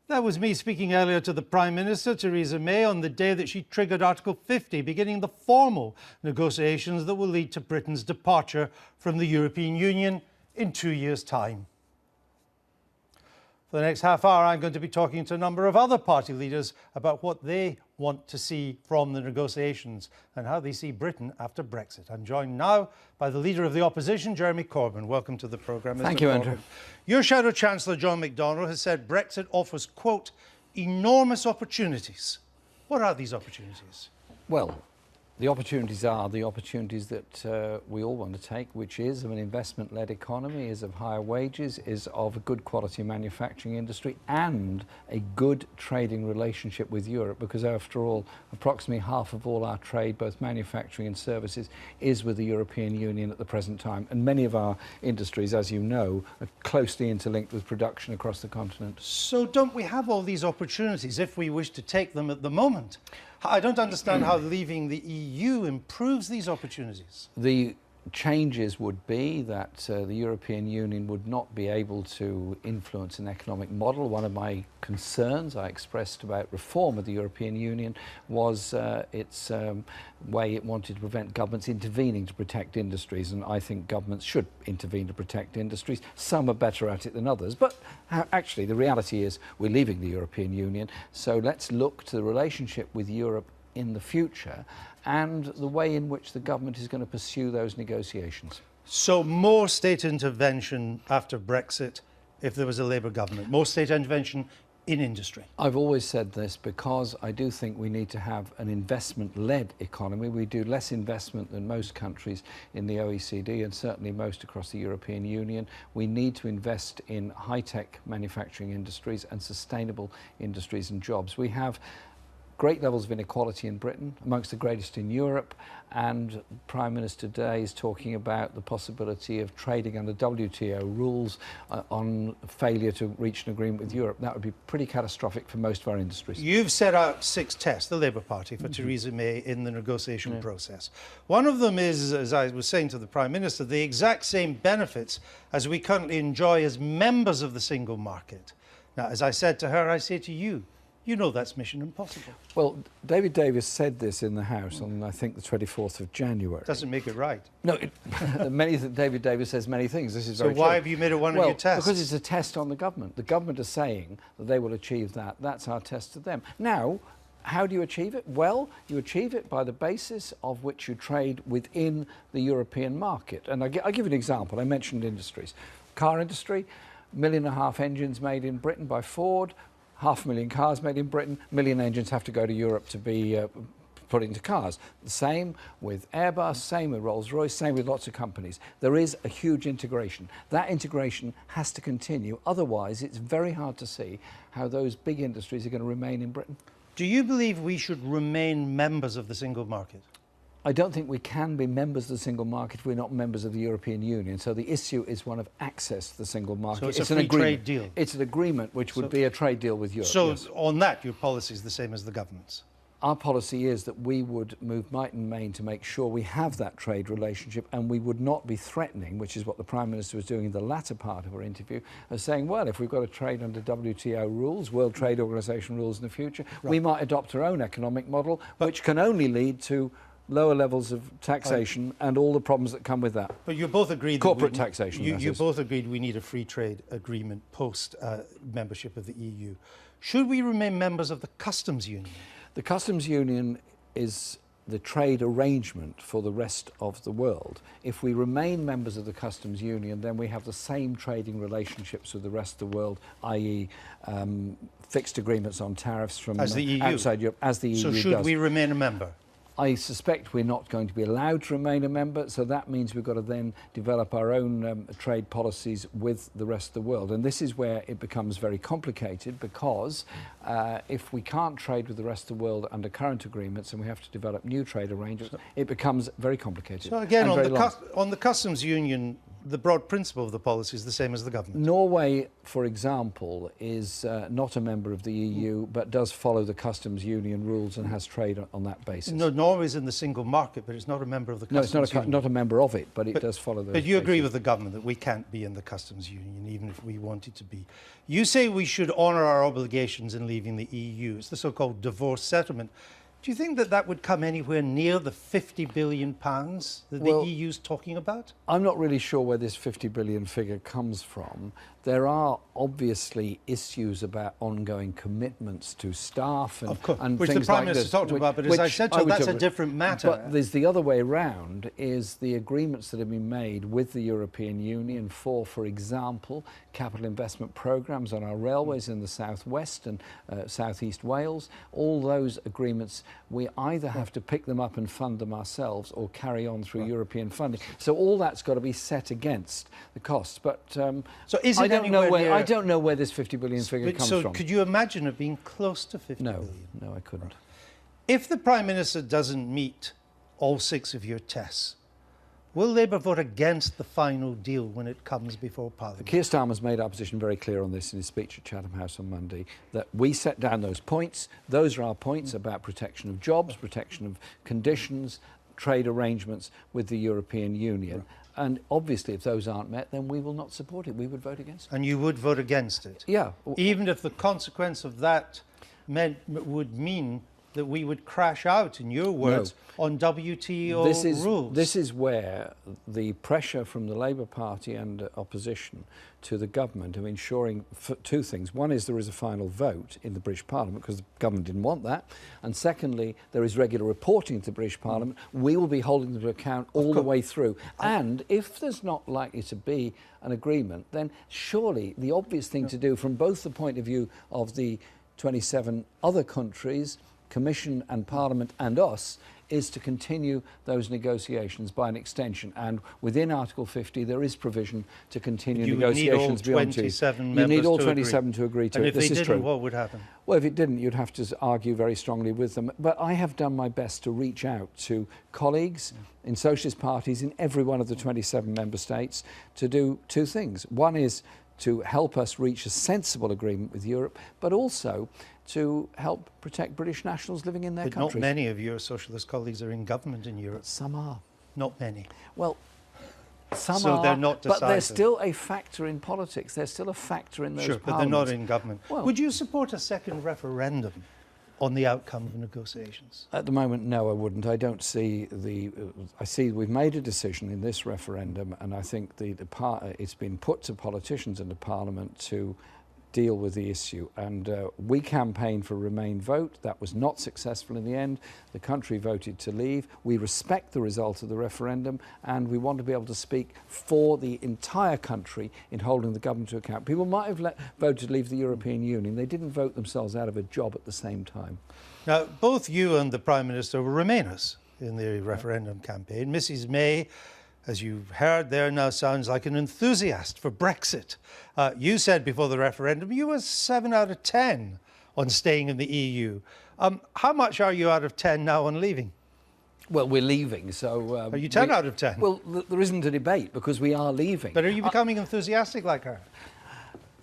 That was me speaking earlier to the Prime Minister, Theresa May, on the day that she triggered Article 50, beginning the formal negotiations that will lead to Britain's departure from the European Union in 2 years' time. For the next half hour, I'm going to be talking to a number of other party leaders about what they want to see from the negotiations and how they see Britain after Brexit. I'm joined now by the Leader of the Opposition, Jeremy Corbyn. Welcome to the programme, Mr. Thank you, Corbyn. Andrew. Your Shadow Chancellor, John McDonnell, has said Brexit offers, quote, enormous opportunities. What are these opportunities? Well, the opportunities are the opportunities that we all want to take, which is of an investment-led economy, is of higher wages, is of a good quality manufacturing industry and a good trading relationship with Europe, because after all, approximately half of all our trade, both manufacturing and services, is with the European Union at the present time. And many of our industries, as you know, are closely interlinked with production across the continent. So don't we have all these opportunities if we wish to take them at the moment? I don't understand how leaving the EU improves these opportunities. The changes would be that the European Union would not be able to influence an economic model. One of my concerns I expressed about reform of the European Union was its way it wanted to prevent governments intervening to protect industries, and I think governments should intervene to protect industries. Some are better at it than others, but actually the reality is we're leaving the European Union, so let's look to the relationship with Europe in the future and the way in which the government is going to pursue those negotiations. So more state intervention after Brexit if there was a Labour government, more state intervention in industry. I've always said this because I do think we need to have an investment-led economy. We do less investment than most countries in the OECD and certainly most across the European Union. We need to invest in high-tech manufacturing industries and sustainable industries and jobs. We have great levels of inequality in Britain, amongst the greatest in Europe, and Prime Minister today is talking about the possibility of trading under WTO rules on failure to reach an agreement with Europe. That would be pretty catastrophic for most of our industries. You've set out 6 tests, the Labour Party, for Theresa May in the negotiation process. One of them is, as I was saying to the Prime Minister, the exact same benefits as we currently enjoy as members of the single market. Now, as I said to her, I say to you, you know that's mission impossible. Well, David Davis said this in the House on, I think, the 24th of January. Doesn't make it right. No, David Davis says many things. This is so very why true. have you made it one of your tests? Because it's a test on the government. The government is saying that they will achieve that. That's our test to them. Now, how do you achieve it? Well, you achieve it by the basis of which you trade within the European market. And I'll give you an example. I mentioned industries. Car industry, 1.5 million engines made in Britain by Ford, 500,000 cars made in Britain, 1 million engines have to go to Europe to be put into cars. The same with Airbus, same with Rolls-Royce, same with lots of companies. There is a huge integration. That integration has to continue, otherwise it's very hard to see how those big industries are going to remain in Britain. Do you believe we should remain members of the single market? I don't think we can be members of the single market if we're not members of the European Union. So the issue is one of access to the single market. So it's a free trade deal? It's an agreement which would be a trade deal with Europe. So yes. On that, your policy is the same as the government's? Our policy is that we would move might and main to make sure we have that trade relationship, and we would not be threatening, which is what the Prime Minister was doing in the latter part of her interview, of saying, well, if we've got to trade under WTO rules, World Trade Organization rules in the future, we might adopt our own economic model, which can only lead to lower levels of taxation and all the problems that come with that. But you both agreed corporate taxation. You both agreed we need a free trade agreement post membership of the EU. Should we remain members of the customs union? The customs union is the trade arrangement for the rest of the world. If we remain members of the customs union, then we have the same trading relationships with the rest of the world, i.e. fixed agreements on tariffs from outside Europe, as the EU does. So should we remain a member? I suspect we're not going to be allowed to remain a member, so that means we've got to then develop our own trade policies with the rest of the world. And this is where it becomes very complicated, because if we can't trade with the rest of the world under current agreements and we have to develop new trade arrangements, it becomes very complicated. So again, on the customs union the broad principle of the policy is the same as the government. Norway, for example, is not a member of the EU, but does follow the customs union rules and has trade on that basis. No, Norway's in the single market, but it's not a member of the customs union. No, it's not a member of it, but it does follow those. But you agree bases. with the government that we can't be in the customs union, even if we wanted to be. You say we should honour our obligations in leaving the EU. It's the so-called divorce settlement. Do you think that that would come anywhere near the £50 billion that the EU's talking about? I'm not really sure where this 50 billion figure comes from. There are obviously issues about ongoing commitments to staff and, which things the Prime like Minister this, talked about, but as I said to her, that's a different matter. But there's the other way round, is the agreements that have been made with the European Union for example, capital investment programmes on our railways in the southwest and southeast Wales. All those agreements, we either have to pick them up and fund them ourselves or carry on through European funding. So all that's got to be set against the costs. But so is it I don't know where this 50 billion figure comes from. So could you imagine it being close to 50 billion? No, I couldn't. If the Prime Minister doesn't meet all 6 of your tests, will Labour vote against the final deal when it comes before Parliament? Keir Starmer's made our position very clear on this in his speech at Chatham House on Monday, that we set down those points. Those are our points about protection of jobs, protection of conditions, trade arrangements with the European Union. Right. And obviously, if those aren't met, then we will not support it. We would vote against it. And you would vote against it? Yeah. Even if the consequence of that would mean that we would crash out, in your words, on WTO rules? This is where the pressure from the Labour Party and opposition to the government of ensuring 2 things. One is there is a final vote in the British Parliament, because the government didn't want that. And secondly, there is regular reporting to the British Parliament. We will be holding them to account all the way through. And if there's not likely to be an agreement, then surely the obvious thing to do from both the point of view of the 27 other countries, Commission and Parliament and us, is to continue those negotiations by an extension. And within Article 50, there is provision to continue negotiations beyond 2. You need all 27 to agree to it. And if they didn't, what would happen? Well, if it didn't, you'd have to argue very strongly with them. But I have done my best to reach out to colleagues in socialist parties in every one of the 27 member states to do 2 things. One is to help us reach a sensible agreement with Europe, but also to help protect British nationals living in their countries. Not many of your socialist colleagues are in government in Europe. Some are. Not many. Well, some so are, they're not decisive. But they're still a factor in politics. They're still a factor in those parliaments. But they're not in government. Well, would you support a second referendum on the outcome of negotiations? At the moment, no, I wouldn't. I don't see I see we've made a decision in this referendum, and I think it's been put to politicians and to Parliament to deal with the issue. And we campaigned for a Remain vote. That was not successful in the end. The country voted to leave. We respect the result of the referendum, and we want to be able to speak for the entire country in holding the government to account. People might have voted to leave the European Union. They didn't vote themselves out of a job at the same time. Now, both you and the Prime Minister were Remainers in the referendum campaign. Mrs May, as you've heard there, now sounds like an enthusiast for Brexit. You said before the referendum you were 7 out of 10 on staying in the EU. How much are you out of 10 now on leaving? Well, we're leaving, so... are you 10 out of 10? Well, there isn't a debate because we are leaving. But are you becoming enthusiastic like her?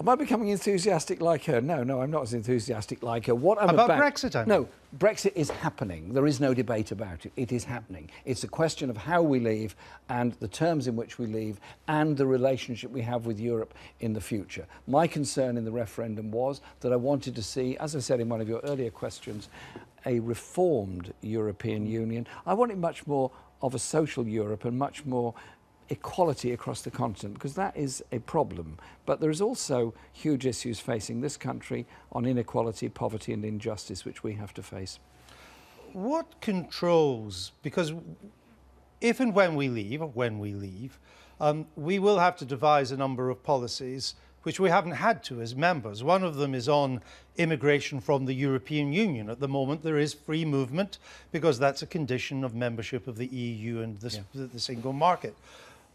Am I becoming enthusiastic like her? No, I'm not as enthusiastic like her. What I'm about Brexit, I mean. No, Brexit is happening. There is no debate about it. It is happening. It's a question of how we leave and the terms in which we leave and the relationship we have with Europe in the future. My concern in the referendum was that I wanted to see, as I said in one of your earlier questions, a reformed European Union. I wanted much more of a social Europe and much more equality across the continent, because that is a problem. But there is also huge issues facing this country on inequality, poverty and injustice, which we have to face. What controls, because if and when we leave, we will have to devise a number of policies which we haven't had to as members. One of them is on immigration from the European Union. At the moment, there is free movement because that's a condition of membership of the EU and the single market.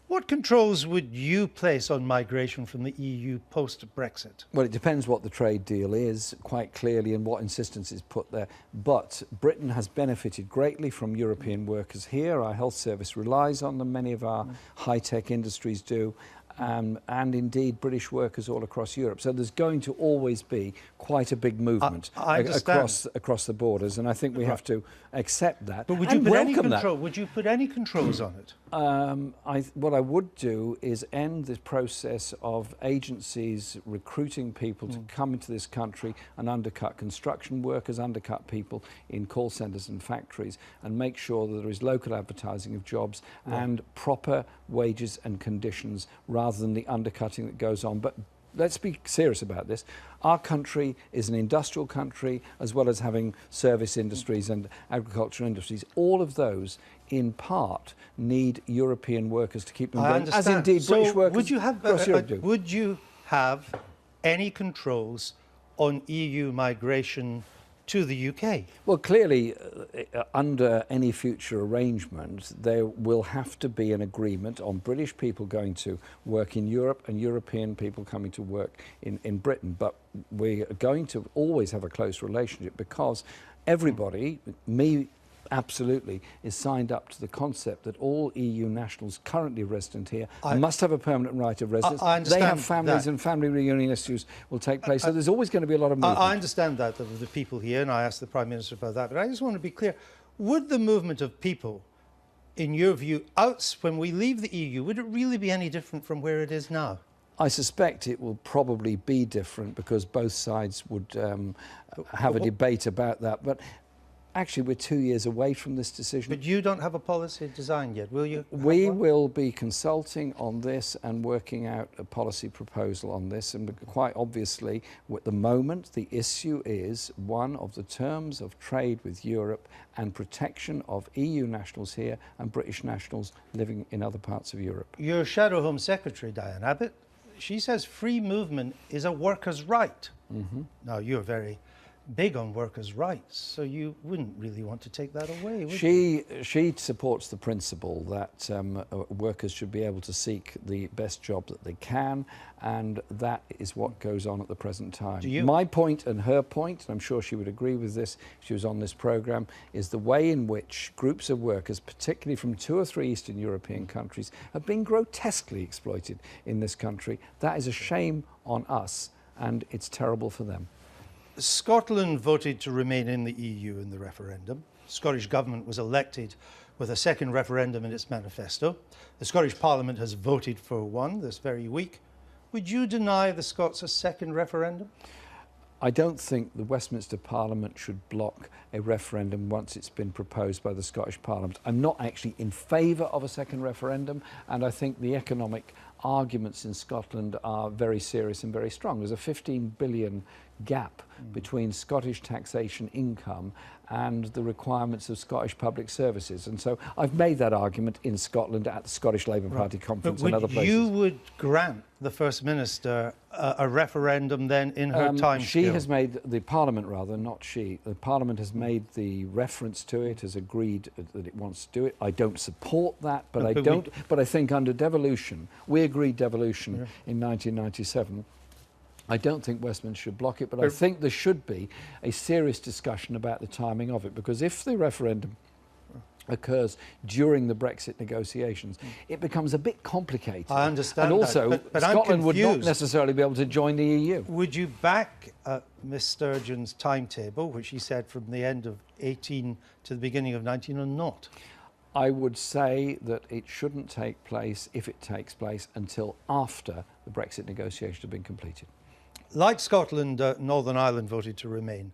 What controls would you place on migration from the EU post-Brexit? Well, it depends what the trade deal is, quite clearly, and what insistence is put there. But Britain has benefited greatly from European workers here. Our health service relies on them. Many of our high-tech industries do. And indeed British workers all across Europe. So there's going to always be quite a big movement across the borders, and I think we have to accept that. But would you put any control? Would you put any controls on it? What I would do is end the process of agencies recruiting people to come into this country and undercut construction workers, undercut people in call centres and factories, and make sure that there is local advertising of jobs and proper wages and conditions rather than the undercutting that goes on. But let's be serious about this. Our country is an industrial country, as well as having service industries and agricultural industries. All of those, in part, need European workers to keep them going, as indeed British workers would you have any controls on EU migration to the UK? Well, clearly, under any future arrangement, there will have to be an agreement on British people going to work in Europe and European people coming to work in Britain. But we are going to always have a close relationship because everybody, me absolutely, is signed up to the concept that all EU nationals currently resident here must have a permanent right of residence. They have families and family reunion issues will take place. So there's always going to be a lot of movement. I understand that of the people here, and I asked the Prime Minister about that. But I just want to be clear. Would the movement of people, in your view, when we leave the EU, would it really be any different from where it is now? I suspect it will probably be different because both sides would have a debate about that. But actually, we're 2 years away from this decision. But you don't have a policy designed yet, will you? We will be consulting on this and working out a policy proposal on this. And quite obviously, at the moment, the issue is one of the terms of trade with Europe and protection of EU nationals here and British nationals living in other parts of Europe. Your Shadow Home Secretary, Diane Abbott, she says free movement is a worker's right. Now, you're very big on workers' rights, so you wouldn't really want to take that away, would you? She supports the principle that workers should be able to seek the best job that they can, and that is what goes on at the present time. My point and her point, and I'm sure she would agree with this if she was on this programme, is the way in which groups of workers, particularly from 2 or 3 Eastern European countries, have been grotesquely exploited in this country. That is a shame on us, and it's terrible for them. Scotland voted to remain in the EU in the referendum. The Scottish Government was elected with a second referendum in its manifesto. The Scottish Parliament has voted for one this very week. Would you deny the Scots a second referendum? I don't think the Westminster Parliament should block a referendum once it's been proposed by the Scottish Parliament. I'm not actually in favour of a second referendum, and I think the economic arguments in Scotland are very serious and very strong. There's a 15 billion gap between Scottish taxation income and the requirements of Scottish public services. And so I've made that argument in Scotland at the Scottish Labour Party conference and other places. You would grant the First Minister a referendum then in her time She has made, the Parliament rather, not she, the Parliament has made the reference to it, has agreed that it wants to do it. I don't support that, but I think under devolution, we agreed devolution in 1997. I don't think Westminster should block it, but I think there should be a serious discussion about the timing of it, because if the referendum occurs during the Brexit negotiations, it becomes a bit complicated. I understand and also, that, but Scotland would not necessarily be able to join the EU. Would you back Miss Sturgeon's timetable, which she said from the end of 18 to the beginning of 19, or not? I would say that it shouldn't take place, if it takes place, until after the Brexit negotiations have been completed. Like Scotland, Northern Ireland voted to remain.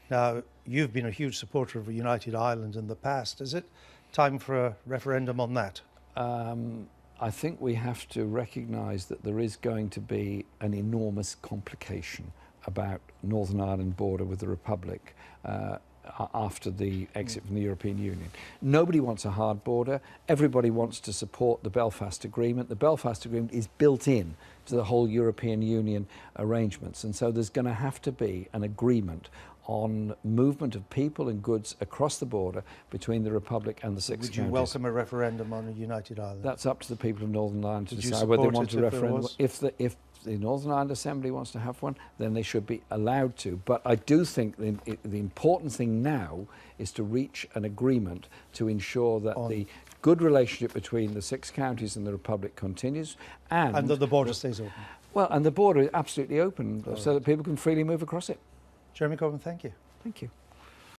Now, you've been a huge supporter of a united Ireland in the past. Is it time for a referendum on that? I think we have to recognise that there is going to be an enormous complication about Northern Ireland border with the Republic after the exit from the European Union. Nobody wants a hard border. Everybody wants to support the Belfast Agreement. The Belfast Agreement is built in to the whole European Union arrangements, and so there's going to have to be an agreement on movement of people and goods across the border between the Republic and the six Would you counties. welcome a referendum on a united Ireland? That's up to the people of Northern Ireland to Would you decide whether they support want it a if there referendum. was? If the Northern Ireland Assembly wants to have one, then they should be allowed to. But I do think the important thing now is to reach an agreement to ensure that the good relationship between the six counties and the Republic continues, and that the border stays open. well, and the border is absolutely open so that people can freely move across it. Jeremy Corbyn, thank you. Thank you.